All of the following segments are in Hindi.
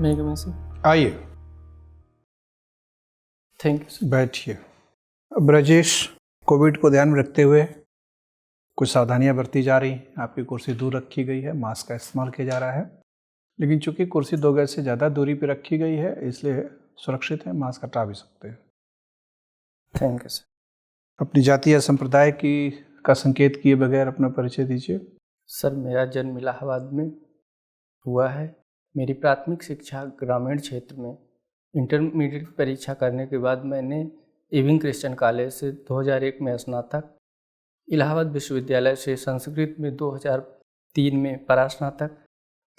मेघ से आइए, थैंक यू सर। बैठिए। ब्रजेश, कोविड को ध्यान में रखते हुए कुछ सावधानियां बरती जा रही हैं। आपकी कुर्सी दूर रखी गई है, मास्क का इस्तेमाल किया जा रहा है, लेकिन चूंकि कुर्सी 2 गज से ज़्यादा दूरी पर रखी गई है इसलिए सुरक्षित है, मास्क हटा भी सकते हैं। Thank you sir. अपनी जाति या संप्रदाय का संकेत किए बगैर अपना परिचय दीजिए। सर, मेरा जन्म इलाहाबाद में हुआ है। मेरी प्राथमिक शिक्षा ग्रामीण क्षेत्र में, इंटरमीडिएट परीक्षा करने के बाद मैंने इविंग क्रिश्चियन कॉलेज से 2001 में स्नातक, इलाहाबाद विश्वविद्यालय से संस्कृत में 2003 में परास्नातक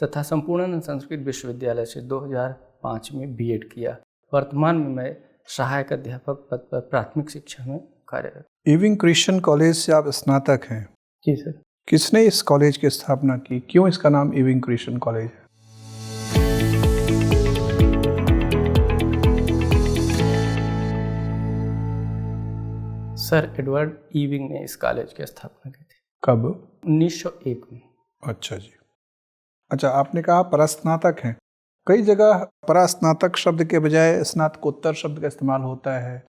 तथा संपूर्णानंद संस्कृत विश्वविद्यालय से 2005 में बीएड किया। वर्तमान में मैं सहायक अध्यापक पद पर प्राथमिक शिक्षा में कार्यरत। इविंग क्रिश्चियन कॉलेज से आप स्नातक हैं? जी सर। किसने इस कॉलेज की स्थापना की? क्यों इसका नाम इविंग क्रिश्चियन कॉलेज है? सर, एडवर्ड इविंग ने इस कॉलेज की स्थापना की थी। कब? 1901 में। अच्छा जी। अच्छा, आपने कहा परास्नातक हैं। कई जगह परास्नातक शब्द के बजाय स्नातकोत्तर शब्द का इस्तेमाल होता है,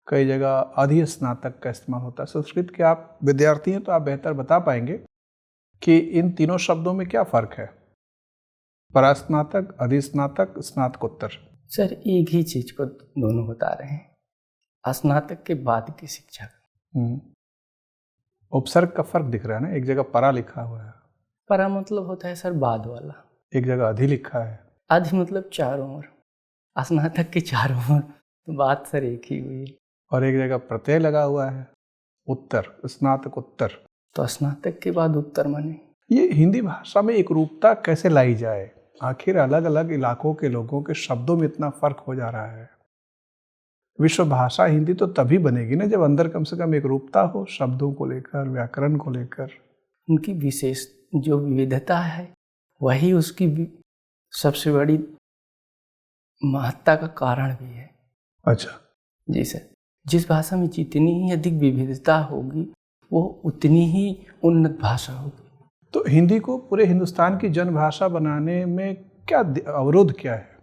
कई जगह अधिस्नातक का इस्तेमाल होता है। संस्कृत के आप विद्यार्थी हैं तो आप बेहतर बता पाएंगे कि इन तीनों शब्दों में क्या फ़र्क है? परास्नातक, अधिस्नातक, स्नातकोत्तर। सर, एक ही चीज़ को दोनों बता रहे हैं, स्नातक के बाद की शिक्षा। उपसर्ग का फर्क दिख रहा है ना, एक जगह परा लिखा हुआ है। परा मतलब होता है सर बाद वाला, एक जगह अधि लिखा है। अधि मतलब चारों ओर, स्नातक के चारों ओर, तो बात सर एक ही हुई है। और एक जगह प्रत्यय लगा हुआ है, उत्तर, स्नातकोत्तर। तो स्नातक के बाद उत्तर माने। ये हिंदी भाषा में एक रूपता कैसे लाई जाए? आखिर अलग अलग इलाकों के लोगों के शब्दों में इतना फर्क हो जा रहा है। विश्व भाषा हिंदी तो तभी बनेगी ना जब अंदर कम से कम एक रूपता हो, शब्दों को लेकर, व्याकरण को लेकर। उनकी विशेष जो विविधता है वही उसकी सबसे बड़ी महत्ता का कारण भी है। अच्छा जी सर। जिस भाषा में जितनी ही अधिक विविधता होगी वो उतनी ही उन्नत भाषा होगी। तो हिंदी को पूरे हिंदुस्तान की जनभाषा बनाने में क्या अवरोध क्या है?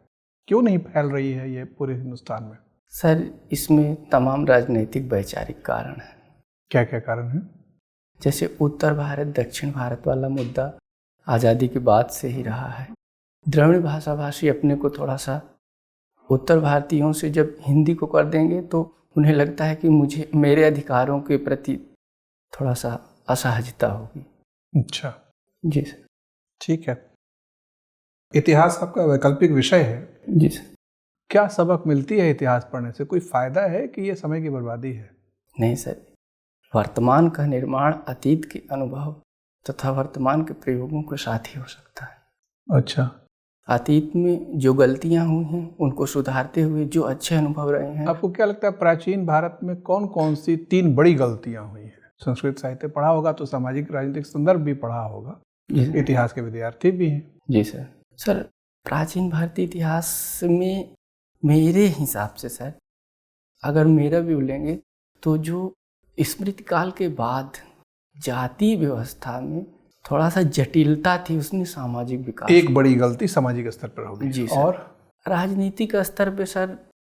क्यों नहीं फैल रही है ये पूरे हिंदुस्तान में? सर, इसमें तमाम राजनीतिक वैचारिक कारण हैं। क्या क्या कारण है? जैसे उत्तर भारत दक्षिण भारत वाला मुद्दा आज़ादी के बाद से ही रहा है। द्रविड़ भाषा भाषी अपने को थोड़ा सा उत्तर भारतीयों से जब हिंदी को कर देंगे तो उन्हें लगता है कि मुझे मेरे अधिकारों के प्रति थोड़ा सा असहजता होगी। अच्छा जी सर। ठीक है। इतिहास आपका वैकल्पिक विषय है? जी सर। क्या सबक मिलती है इतिहास पढ़ने से? कोई फायदा है कि ये समय की बर्बादी है? नहीं सर, वर्तमान का निर्माण अतीत के अनुभव तथा वर्तमान के प्रयोगों के साथ ही हो सकता है। अच्छा। अतीत में जो गलतियां हुई हैं उनको सुधारते हुए जो अच्छे अनुभव रहे हैं। आपको क्या लगता है प्राचीन भारत में कौन कौन सी 3 बड़ी गलतियां हुई हैं? संस्कृत साहित्य पढ़ा होगा तो सामाजिक राजनीतिक संदर्भ भी पढ़ा होगा, इतिहास के विद्यार्थी भी हैं। जी सर। सर, प्राचीन भारतीय इतिहास में मेरे हिसाब से सर, अगर मेरा व्यू लेंगे तो जो स्मृति काल के बाद जाति व्यवस्था में थोड़ा सा जटिलता थी, उसमें सामाजिक विकास, एक बड़ी गलती सामाजिक स्तर पर होगी। जी सर। और राजनीतिक स्तर पे सर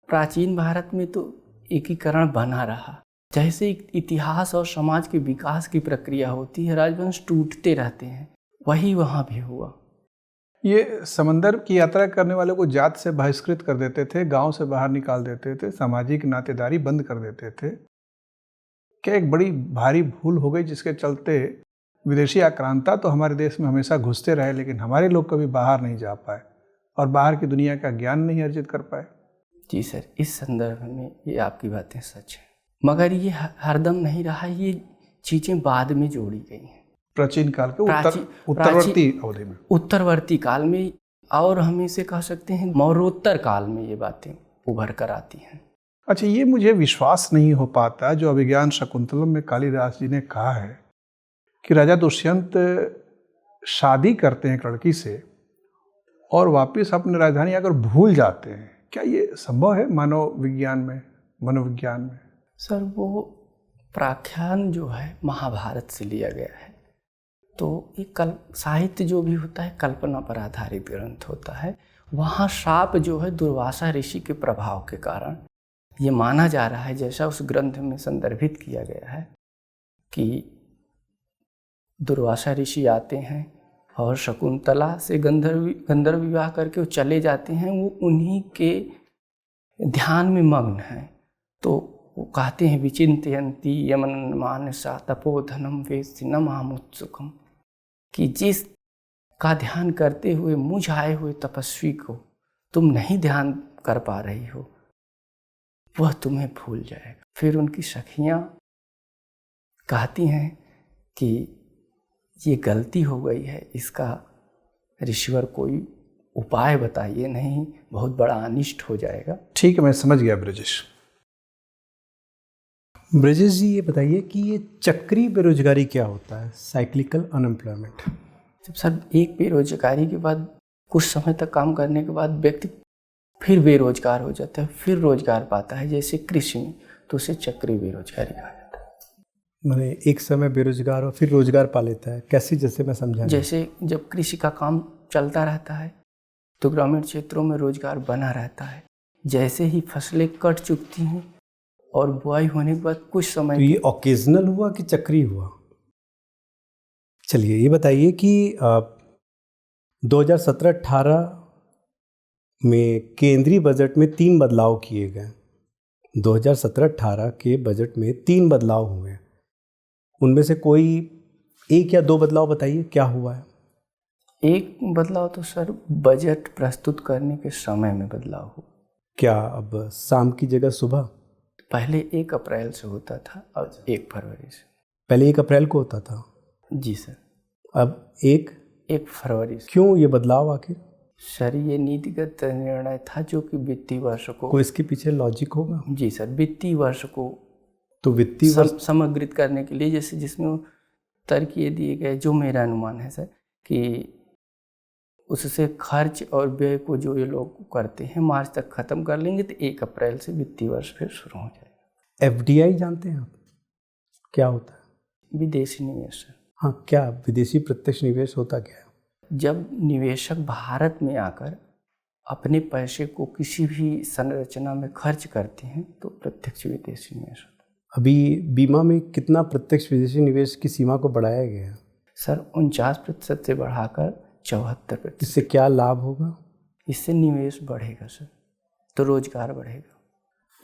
प्राचीन भारत में तो एकीकरण बना रहा। जैसे इतिहास और समाज के विकास की प्रक्रिया होती है, राजवंश टूटते रहते हैं, वही वहाँ भी हुआ। ये समंदर की यात्रा करने वालों को जात से बहिष्कृत कर देते थे, गांव से बाहर निकाल देते थे, सामाजिक नातेदारी बंद कर देते थे। क्या एक बड़ी भारी भूल हो गई जिसके चलते विदेशी आक्रांता तो हमारे देश में हमेशा घुसते रहे लेकिन हमारे लोग कभी बाहर नहीं जा पाए और बाहर की दुनिया का ज्ञान नहीं अर्जित कर पाए? जी सर, इस संदर्भ में ये आपकी बातें सच है, मगर ये हरदम नहीं रहा। ये चीज़ें बाद में जोड़ी गई हैं प्राचीन काल के उत्तरवर्ती अवधि में, उत्तरवर्ती काल में, और हम इसे कह सकते हैं मौर्योत्तर काल में ये बातें उभर कर आती हैं। अच्छा, ये मुझे विश्वास नहीं हो पाता जो अभिज्ञान शकुंतलम में कालिदास जी ने कहा है कि राजा दुष्यंत शादी करते हैं एक लड़की से और वापस अपनी राजधानी आकर भूल जाते हैं। क्या ये संभव है मनोविज्ञान में? सर, वो प्राख्यान जो है महाभारत से लिया गया है, तो ये साहित्य जो भी होता है कल्पना पर आधारित ग्रंथ होता है वहाँ श्राप जो है दुर्वासा ऋषि के प्रभाव के कारण, ये माना जा रहा है, जैसा उस ग्रंथ में संदर्भित किया गया है कि दुर्वासा ऋषि आते हैं और शकुंतला से गंधर्व विवाह करके वो चले जाते हैं। वो उन्हीं के ध्यान में मग्न हैं। तो वो कहते हैं विचिंतयन्ति यमन मानसा तपोधनम वेत्सि न मामुत्सुकम, कि जिस का ध्यान करते हुए मुझ आए हुए तपस्वी को तुम नहीं ध्यान कर पा रही हो, वह तुम्हें भूल जाएगा। फिर उनकी सखियां कहती हैं कि ये गलती हो गई है, इसका ऋषिवर कोई उपाय बताइए, नहीं बहुत बड़ा अनिष्ट हो जाएगा। ठीक है, मैं समझ गया ब्रजेश। ब्रजेश जी, ये बताइए कि ये चक्री बेरोजगारी क्या होता है, साइक्लिकल अनएम्प्लॉयमेंट? जब सर एक बेरोजगारी के बाद कुछ समय तक काम करने के बाद व्यक्ति फिर बेरोजगार हो जाता है, फिर रोजगार पाता है, जैसे कृषि में, तो उसे चक्री बेरोजगारी कहा जाता है। मैंने एक समय बेरोजगार और फिर रोजगार पा लेता है, कैसे? जैसे मैं समझा। जैसे जब कृषि का काम चलता रहता है तो ग्रामीण क्षेत्रों में रोजगार बना रहता है। जैसे ही फसलें कट चुकती हैं और बुआई होने के बाद कुछ समय, तो ये ओकेजनल हुआ कि चक्री हुआ? चलिए ये बताइए कि 2017-18 में केंद्रीय बजट में 3 बदलाव किए गए। 2017-18 के बजट में 3 बदलाव हुए, उनमें से कोई 1 या 2 बदलाव बताइए, क्या हुआ है? एक बदलाव तो सर बजट प्रस्तुत करने के समय में बदलाव हुआ। क्या अब शाम की जगह सुबह? पहले 1 अप्रैल से होता था, अब 1 फरवरी से। पहले 1 अप्रैल को होता था? जी सर। अब 1 फरवरी से। क्यों ये बदलाव आखिर? सर ये नीतिगत निर्णय था जो कि वित्तीय वर्ष को, कोई इसके पीछे लॉजिक होगा? जी सर, वित्तीय वर्ष को तो वित्तीय वर्ष समग्रित करने के लिए, जैसे जिसमें तर्क ये दिए गए, जो मेरा अनुमान है सर, कि उससे खर्च और व्यय को जो ये लोग करते हैं मार्च तक खत्म कर लेंगे, तो 1 अप्रैल से वित्तीय वर्ष फिर शुरू हो जाएगा। एफडीआई जानते हैं आप क्या होता है? विदेशी निवेश। हाँ, क्या विदेशी प्रत्यक्ष निवेश होता क्या है? जब निवेशक भारत में आकर अपने पैसे को किसी भी संरचना में खर्च करते हैं तो प्रत्यक्ष विदेशी निवेश होता है। अभी बीमा में कितना प्रत्यक्ष विदेशी निवेश की सीमा को बढ़ाया गया है? सर 49% से बढ़ाकर 74%। इससे क्या लाभ होगा? इससे निवेश बढ़ेगा सर, तो रोजगार बढ़ेगा।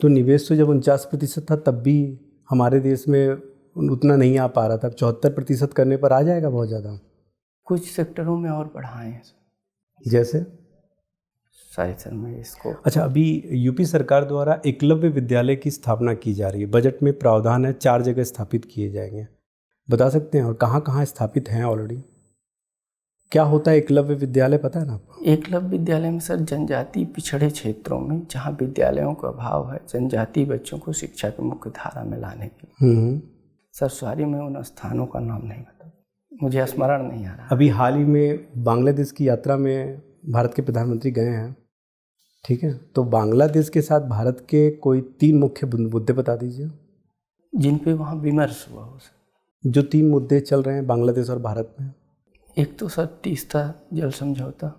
तो निवेश तो जब 49% था तब भी हमारे देश में उतना नहीं आ पा रहा था, 74% करने पर आ जाएगा बहुत ज़्यादा। कुछ सेक्टरों में और बढ़ाए हैं सर। जैसे? शायद सर मैं इसको, अच्छा, अभी यूपी सरकार द्वारा एकलव्य विद्यालय की स्थापना की जा रही है। बजट में प्रावधान है 4 जगह स्थापित किए जाएंगे, बता सकते हैं? और कहाँ कहाँ स्थापित हैं ऑलरेडी? क्या होता है एकलव्य विद्यालय, पता है ना आपको? एकलव्य विद्यालय में सर जनजाति पिछड़े क्षेत्रों में जहाँ विद्यालयों का अभाव है, जनजाति बच्चों को शिक्षा की मुख्य धारा में लाने के लिए। सर सॉरी, मैं उन स्थानों का नाम नहीं बता, मुझे स्मरण नहीं आ रहा। अभी हाल ही में बांग्लादेश की यात्रा में भारत के प्रधानमंत्री गए हैं, ठीक है? तो बांग्लादेश के साथ भारत के कोई 3 मुख्य मुद्दे बता दीजिए जिन पे वहाँ विमर्श हुआ हो सर। जो 3 मुद्दे चल रहे हैं बांग्लादेश और भारत में। एक तो सर तीस्ता जल समझौता।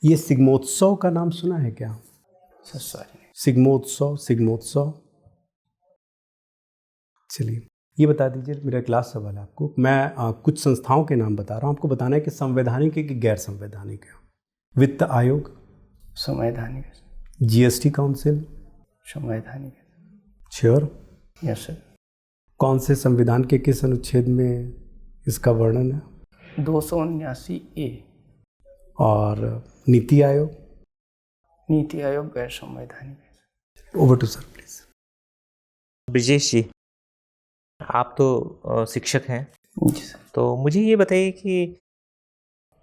ये सिग्मोत्सव का नाम सुना है क्या? सर सॉरी, सिग्मोत्सव। चलिए ये बता दीजिए, मेरा क्लास सवाल है आपको। मैं कुछ संस्थाओं के नाम बता रहा हूँ, आपको बताना है कि संवैधानिक है कि गैर संवैधानिक है। वित्त आयोग संवैधानिक है। जीएसटी काउंसिल संवैधानिक है। श्योर? Yes sir. कौन से संविधान के किस अनुच्छेद में इसका वर्णन है? 279A। और नीति आयोग? नीति आयोग गैर संवैधानिक है। Over to sir please. Brijesh ji, आप तो शिक्षक हैं, जी सर। तो मुझे ये बताइए कि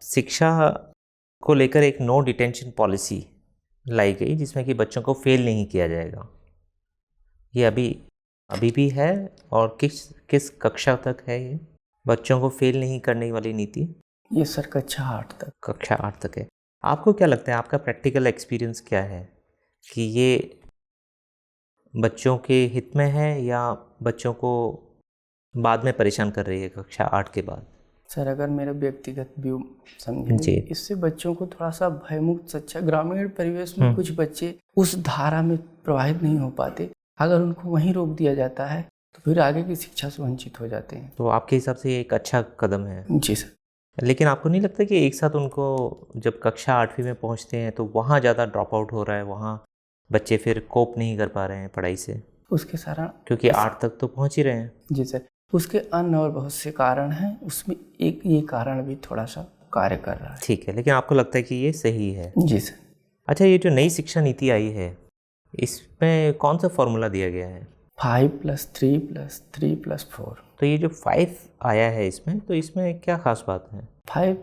शिक्षा को लेकर एक नो डिटेंशन पॉलिसी लाई गई जिसमें कि बच्चों को फेल नहीं किया जाएगा, ये अभी भी है? और किस कक्षा तक है ये बच्चों को फेल नहीं करने वाली नीति? ये सर कक्षा 8 तक। कक्षा 8 तक है। आपको क्या लगता है, आपका प्रैक्टिकल एक्सपीरियंस क्या है कि ये बच्चों के हित में है या बच्चों को बाद में परेशान कर रही है कक्षा 8 के बाद? सर अगर मेरा व्यक्तिगत व्यू जी। समझेंगे, इससे बच्चों को थोड़ा सा भयमुक्त शिक्षा, ग्रामीण परिवेश में कुछ बच्चे उस धारा में प्रवाहित नहीं हो पाते, अगर उनको वहीं रोक दिया जाता है तो फिर आगे की शिक्षा से वंचित हो जाते हैं। तो आपके हिसाब से ये एक अच्छा कदम है। जी सर। लेकिन आपको नहीं लगता कि एक साथ उनको जब कक्षा 8वीं में पहुंचते हैं तो वहाँ ज़्यादा ड्रॉप आउट हो रहा है, वहाँ बच्चे फिर कोप नहीं कर पा रहे हैं पढ़ाई से, उसके सारा क्योंकि 8 तक तो पहुंच ही रहे हैं। जी सर, उसके अन्य और बहुत से कारण हैं, उसमें एक ये कारण भी थोड़ा सा कार्य कर रहा है। ठीक है, लेकिन आपको लगता है कि ये सही है? जी सर। अच्छा, ये जो नई शिक्षा नीति आई है इसमें कौन सा फॉर्मूला दिया गया है? 5+3+3+4। तो ये जो 5 आया है इसमें, तो इसमें क्या खास बात है? 5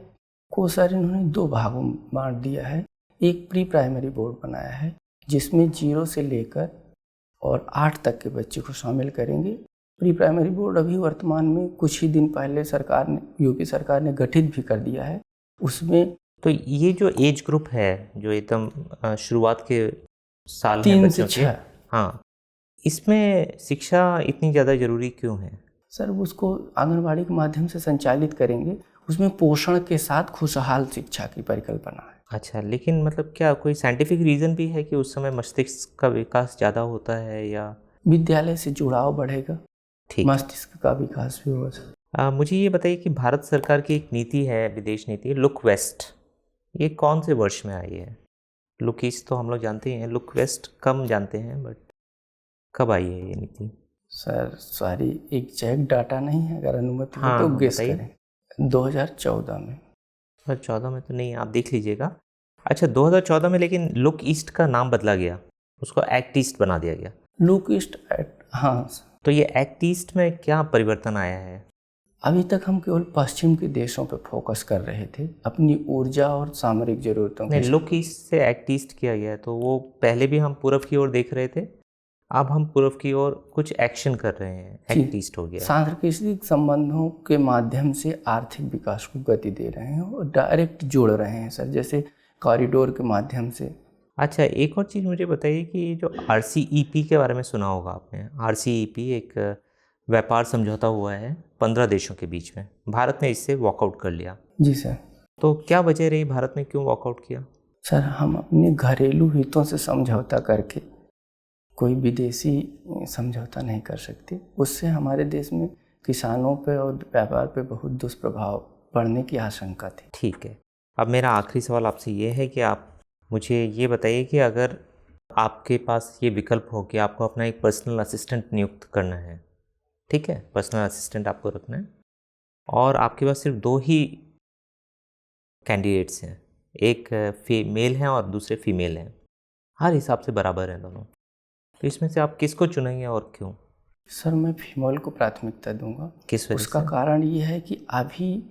को सर इन्होंने 2 भागों में बांट दिया है। एक प्री प्राइमरी बोर्ड बनाया है जिसमें 0 से लेकर और 8 तक के बच्चे को शामिल करेंगे। प्री प्राइमरी बोर्ड अभी वर्तमान में कुछ ही दिन पहले सरकार ने, यूपी सरकार ने गठित भी कर दिया है। उसमें तो ये जो एज ग्रुप है जो एकदम शुरुआत के साल 3 हैं से बच्चों के, 6। हाँ, इसमें शिक्षा इतनी ज़्यादा ज़रूरी क्यों है? सर उसको आंगनबाड़ी के माध्यम से संचालित करेंगे, उसमें पोषण के साथ खुशहाल शिक्षा की परिकल्पना है। अच्छा, लेकिन मतलब क्या कोई साइंटिफिक रीज़न भी है कि उस समय मस्तिष्क का विकास ज़्यादा होता है या? विद्यालय से जुड़ाव बढ़ेगा, ठीक, मस्तिष्क का विकास भी होगा सर। मुझे ये बताइए कि भारत सरकार की एक नीति है, विदेश नीति, लुक वेस्ट, ये कौन से वर्ष में आई है? लुक ईस्ट तो हम लोग जानते हैं, लुक वेस्ट कम जानते हैं, बट कब आई है ये नीति? सर सॉरी, एग्जैक्ट डाटा नहीं है, अगर अनुमति हो हाँ, तो गेस बताइए। करें। 2014 में। 2014 में तो नहीं, आप देख लीजिएगा। अच्छा, 2014 में लेकिन लुक ईस्ट का नाम बदला गया, उसको एक्ट ईस्ट बना दिया गया। लुक ईस्ट एक्ट, हाँ सर। तो ये एक्ट ईस्ट में क्या परिवर्तन आया है? अभी तक हम केवल पश्चिम के देशों पर फोकस कर रहे थे अपनी ऊर्जा और सामरिक जरूरतों नहीं, के। लुक ईस्ट से एक्ट ईस्ट किया गया है, तो वो पहले भी हम पूरब की ओर देख रहे थे, अब हम पूर्व की ओर कुछ एक्शन कर रहे हैं, एक्ट ईस्ट हो गया। सांस्कृतिक संबंधों के माध्यम से आर्थिक विकास को गति दे रहे हैं और डायरेक्ट जोड़ रहे हैं सर, जैसे कॉरिडोर के माध्यम से। अच्छा, एक और चीज़ मुझे बताइए कि जो RCEP के बारे में सुना होगा आपने। RCEP एक व्यापार समझौता हुआ है 15 देशों के बीच में, भारत ने इससे वॉकआउट कर लिया। जी सर। तो क्या वजह रही, भारत ने क्यों वॉकआउट किया? सर हम अपने घरेलू हितों से समझौता करके कोई विदेशी समझौता नहीं कर सकते, उससे हमारे देश में किसानों पे और व्यापार पे बहुत दुष्प्रभाव पड़ने की आशंका थी। ठीक है, अब मेरा आखिरी सवाल आपसे ये है कि आप मुझे ये बताइए कि अगर आपके पास ये विकल्प हो कि आपको अपना एक पर्सनल असिस्टेंट नियुक्त करना है, ठीक है, पर्सनल असिस्टेंट आपको रखना है, और आपके पास सिर्फ 2 ही कैंडिडेट्स हैं, एक मेल हैं और दूसरे फीमेल हैं, हर हिसाब से बराबर हैं दोनों, तो इसमें से आप किसको चुनेंगे और क्यों? सर मैं फीमेल को प्राथमिकता दूंगा। किस वजह उसका से? कारण ये है कि अभी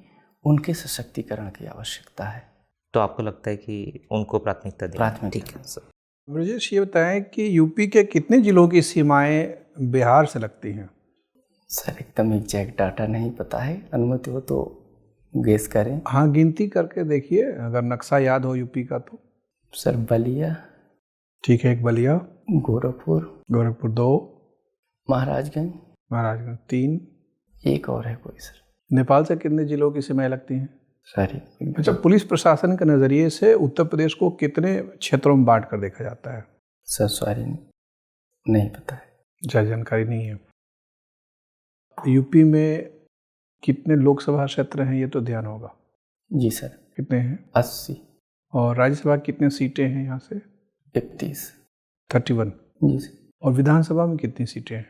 उनके सशक्तिकरण की आवश्यकता है। तो आपको लगता है कि उनको प्राथमिकता दें? प्राथमिकता। ठीक है सर। ब्रजेश, ये बताएं कि यूपी के कितने जिलों की सीमाएं बिहार से लगती हैं? सर एकदम एग्जैक्ट डाटा नहीं पता है, अनुमति हो तो गेस करें। हाँ, गिनती करके देखिए, अगर नक्शा याद हो यूपी का तो। सर बलिया, ठीक है, एक बलिया, गोरखपुर, गोरखपुर 2, महाराजगंज, महाराजगंज 3, एक और है कोई सर। नेपाल से कितने जिलों की सीमाएं लगती हैं? सॉरी। अच्छा, पुलिस प्रशासन के नज़रिए से उत्तर प्रदेश को कितने क्षेत्रों में बांट कर देखा जाता है? सर सॉरी, नहीं पता है। अच्छा, जानकारी नहीं है। यूपी में कितने लोकसभा क्षेत्र हैं, ये तो ध्यान होगा। जी सर। कितने हैं? 80। और राज्यसभा कितने सीटें हैं यहाँ से? 31। 31। जी सर। और विधानसभा में कितनी सीटें हैं?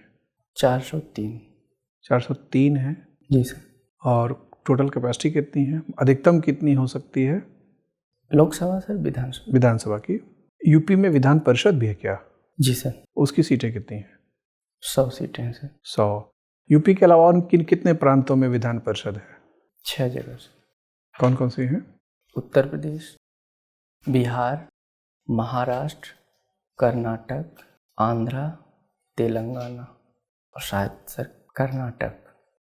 403। 403 है। जी सर। और टोटल कैपेसिटी कितनी है, अधिकतम कितनी हो सकती है? लोकसभा सर, विधानसभा। विधानसभा की। यूपी में विधान परिषद भी है क्या? जी सर। उसकी सीटें कितनी हैं? 100 सीटें हैं सर। 100। यूपी के अलावा और कितने प्रांतों में विधान परिषद है? 6 जगह से। कौन कौन सी हैं? उत्तर प्रदेश, बिहार, महाराष्ट्र, कर्नाटक, आंध्रा, तेलंगाना और शायद सर कर्नाटक।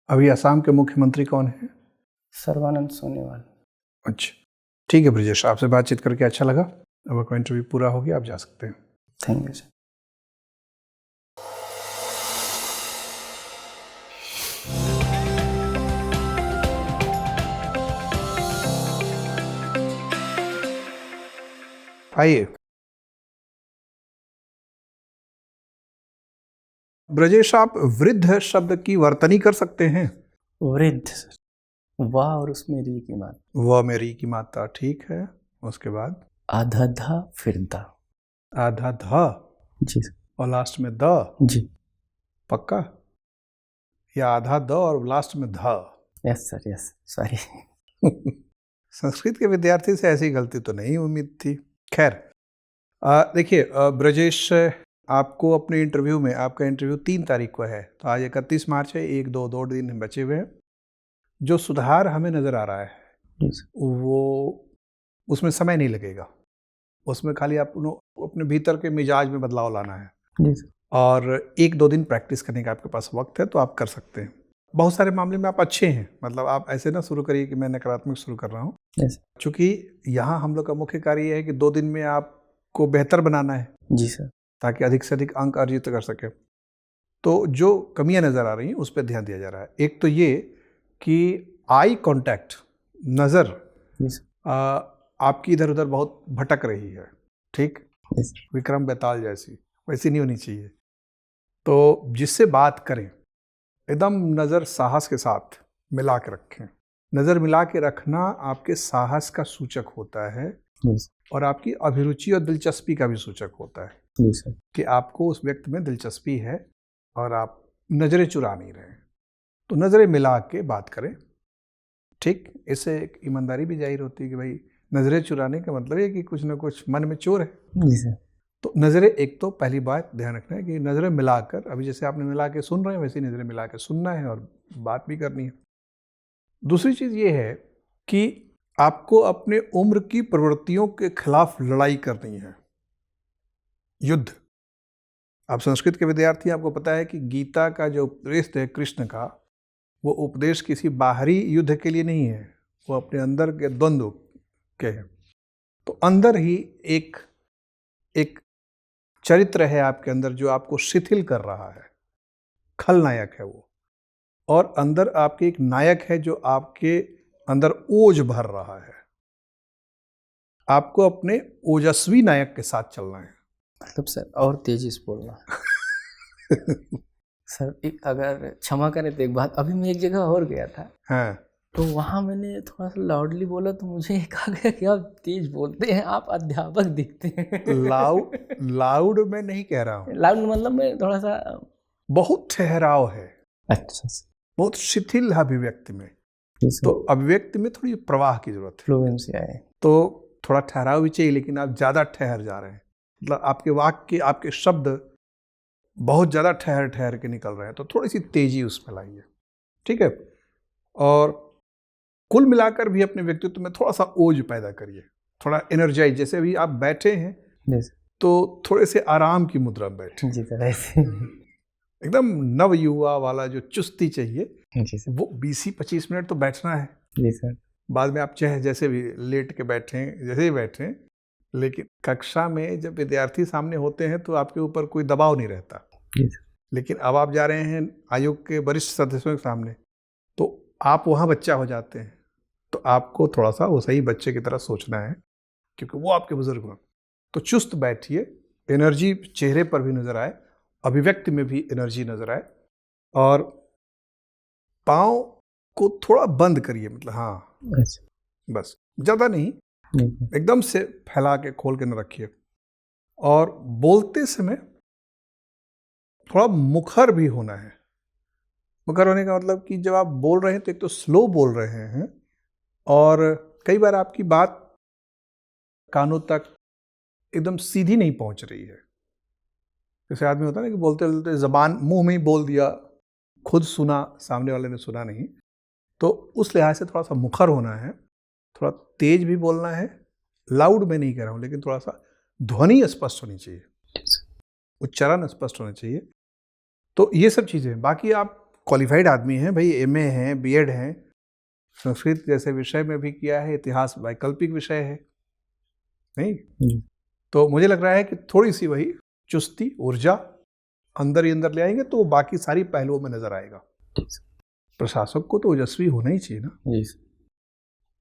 अभी असम के मुख्यमंत्री कौन है? सर्बानंद सोनोवाल। अच्छा, ठीक है ब्रजेश, आपसे बातचीत करके अच्छा लगा। अब आपका इंटरव्यू पूरा हो गया, आप जा सकते हैं। Thank you sir. आइए ब्रजेश, आप वृद्ध शब्द की वर्तनी कर सकते हैं? वृद्ध सर, वाह और उसमें री की मात्रा। वह मेरी की मात्रा, ठीक है। उसके बाद आधा धा फिर दा। आधा ध जी सर। और लास्ट में द, जी पक्का? या आधा द और लास्ट में ध? Yes sir, yes sorry. Sanskrit के विद्यार्थी से ऐसी गलती तो नहीं उम्मीद थी। खैर, देखिए ब्रजेश, आपको अपने इंटरव्यू में, आपका इंटरव्यू 3 तारीख को है, तो आज 31 मार्च है, 1 2 दिन बचे हुए हैं। जो सुधार हमें नज़र आ रहा है जी सर। वो, उसमें समय नहीं लगेगा, उसमें खाली आप अपने भीतर के मिजाज में बदलाव लाना है। जी सर। और 1 2 दिन प्रैक्टिस करने का आपके पास वक्त है, तो आप कर सकते हैं। बहुत सारे मामले में आप अच्छे हैं, मतलब आप ऐसे ना शुरू करिए कि मैं नकारात्मक शुरू कर रहा हूँ। यस चूँकि यहाँ हम लोग का मुख्य कार्य ये है कि 2 दिन में आपको बेहतर बनाना है, जी सर। ताकि अधिक से अधिक अंक अर्जित कर सके। तो जो कमियां नज़र आ रही हैं उस पर ध्यान दिया जा रहा है। एक तो ये कि आई कांटेक्ट, नज़र जी सर। आपकी इधर उधर बहुत भटक रही है, ठीक? यस विक्रम बेताल जैसी, वैसी नहीं होनी चाहिए। तो जिससे बात करें, एकदम नज़र साहस के साथ मिला के रखें। नज़र मिला के रखना आपके साहस का सूचक होता है जी सर। और आपकी अभिरुचि और दिलचस्पी का भी सूचक होता है जी सर। कि आपको उस व्यक्ति में दिलचस्पी है और आप नज़रें चुरा नहीं रहे हैं। तो नज़रें मिला के बात करें, ठीक? इससे एक ईमानदारी भी जाहिर होती है कि भाई नज़रें चुराने का मतलब है कि कुछ ना कुछ मन में चोर है। जी सर। तो नज़रें, एक तो पहली बात ध्यान रखना है कि नज़रें मिलाकर, अभी जैसे आपने मिला के सुन रहे हैं वैसे ही नज़रें मिला के सुनना है और बात भी करनी है। दूसरी चीज़ ये है कि आपको अपने उम्र की प्रवृत्तियों के खिलाफ लड़ाई करनी है, युद्ध। आप संस्कृत के विद्यार्थी, आपको पता है कि गीता का जो उपदेश है कृष्ण का, वो उपदेश किसी बाहरी युद्ध के लिए नहीं है, वो अपने अंदर के द्वंद्व के हैं। तो अंदर ही एक एक चरित्र है आपके अंदर जो आपको शिथिल कर रहा है, खलनायक है वो। और अंदर आपके एक नायक है जो आपके अंदर ओज भर रहा है। आपको अपने ओजस्वी नायक के साथ चलना है। मतलब सर और तेजी से बोलना। सर एक, अगर क्षमा करें तो एक बात, अभी मैं एक जगह और गया था, हाँ, तो वहाँ मैंने थोड़ा सा लाउडली बोला तो मुझे कहा गया कि आप तेज बोलते हैं, आप अध्यापक दिखते हैं। लाउड मैं नहीं कह रहा हूँ, लाउड मतलब मैं थोड़ा सा, बहुत ठहराव है, अच्छा सर। बहुत शिथिल है अभिव्यक्ति में। जी सर। तो अभिव्यक्ति में थोड़ी प्रवाह की जरूरत है, फ्लुएंसी आए। तो थोड़ा ठहराव भी चाहिए, लेकिन आप ज़्यादा ठहर जा रहे हैं, मतलब आपके वाक्य, आपके शब्द बहुत ज़्यादा ठहर ठहर के निकल रहे हैं, तो थोड़ी सी तेजी उसमें लाइए, ठीक है? और कुल मिलाकर भी अपने व्यक्तित्व में थोड़ा सा ओज पैदा करिए, थोड़ा एनर्जाइज। जैसे अभी आप बैठे हैं जी सर। तो थोड़े से आराम की मुद्रा में बैठे, जी सर, ऐसे। एकदम नव युवा वाला जो चुस्ती चाहिए, जी सर। वो 20-25 मिनट तो बैठना है। जी सर। बाद में आप चाहे जैसे भी लेट के बैठें, जैसे ही बैठें, लेकिन कक्षा में जब विद्यार्थी सामने होते हैं तो आपके ऊपर कोई दबाव नहीं रहता। जी सर। लेकिन अब आप जा रहे हैं आयोग के वरिष्ठ सदस्यों के सामने, तो आप वहाँ बच्चा हो जाते हैं, तो आपको थोड़ा सा वो सही बच्चे की तरह सोचना है, क्योंकि वो आपके बुजुर्ग हैं। तो चुस्त बैठिए, एनर्जी चेहरे पर भी नजर आए, अभिव्यक्ति में भी एनर्जी नजर आए, और पाँव को थोड़ा बंद करिए, मतलब हाँ, बस ज़्यादा नहीं, एकदम से फैला के खोल के न रखिए। और बोलते समय थोड़ा मुखर भी होना है। मुखर होने का मतलब कि जब आप बोल रहे हैं तो एक तो स्लो बोल रहे हैं, और कई बार आपकी बात कानों तक एकदम सीधी नहीं पहुंच रही है। जैसे आदमी होता है ना कि बोलते बोलते जबान मुंह में ही बोल दिया, खुद सुना, सामने वाले ने सुना नहीं। तो उस लिहाज से थोड़ा सा मुखर होना है, थोड़ा तेज भी बोलना है, लाउड में नहीं कह रहा हूँ, लेकिन थोड़ा सा ध्वनि स्पष्ट होनी चाहिए, उच्चारण स्पष्ट होना चाहिए। तो ये सब चीज़ें, बाकी आप क्वालिफाइड आदमी हैं भाई, एमए हैं, बीएड हैं, संस्कृत जैसे विषय में भी किया है, इतिहास वैकल्पिक विषय है, नहीं? तो मुझे लग रहा है कि थोड़ी सी वही चुस्ती, ऊर्जा अंदर ही अंदर ले आएंगे तो बाकी सारी पहलुओं में नजर आएगा। प्रशासक को तो ओजस्वी होना ही चाहिए ना,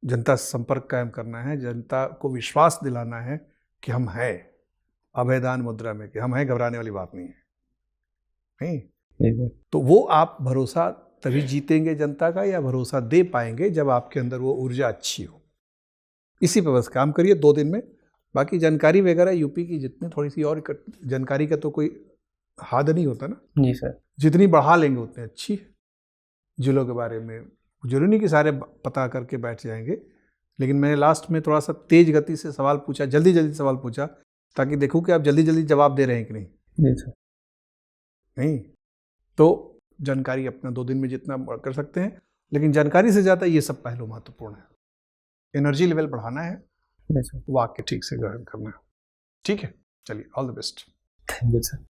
जनता से संपर्क कायम करना है, जनता को विश्वास दिलाना है कि हम हैं, अभयदान मुद्रा में कि हम हैं, घबराने वाली बात नहीं है, नहीं। तो वो आप भरोसा तभी जीतेंगे जनता का, या भरोसा दे पाएंगे जब आपके अंदर वो ऊर्जा अच्छी हो। इसी पे बस काम करिए 2 दिन में। बाकी जानकारी वगैरह यूपी की जितनी थोड़ी सी और जानकारी का तो कोई हाद नहीं होता ना जी सर। जितनी बढ़ा लेंगे उतनी अच्छी है। जिलों के बारे में जरूरी नहीं कि सारे पता करके बैठ जाएंगे, लेकिन मैंने लास्ट में थोड़ा सा तेज गति से सवाल पूछा, जल्दी जल्दी सवाल पूछा, ताकि देखूं कि आप जल्दी जल्दी जवाब दे रहे हैं कि नहीं। जी सर। नहीं तो जानकारी अपना 2 दिन में जितना कर सकते हैं, लेकिन जानकारी से ज़्यादा ये सब पहलू महत्वपूर्ण है। एनर्जी लेवल बढ़ाना है, जी सर। वाक्य ठीक से ग्रहण करना है। ठीक है, चलिए, all the best. Thank you sir.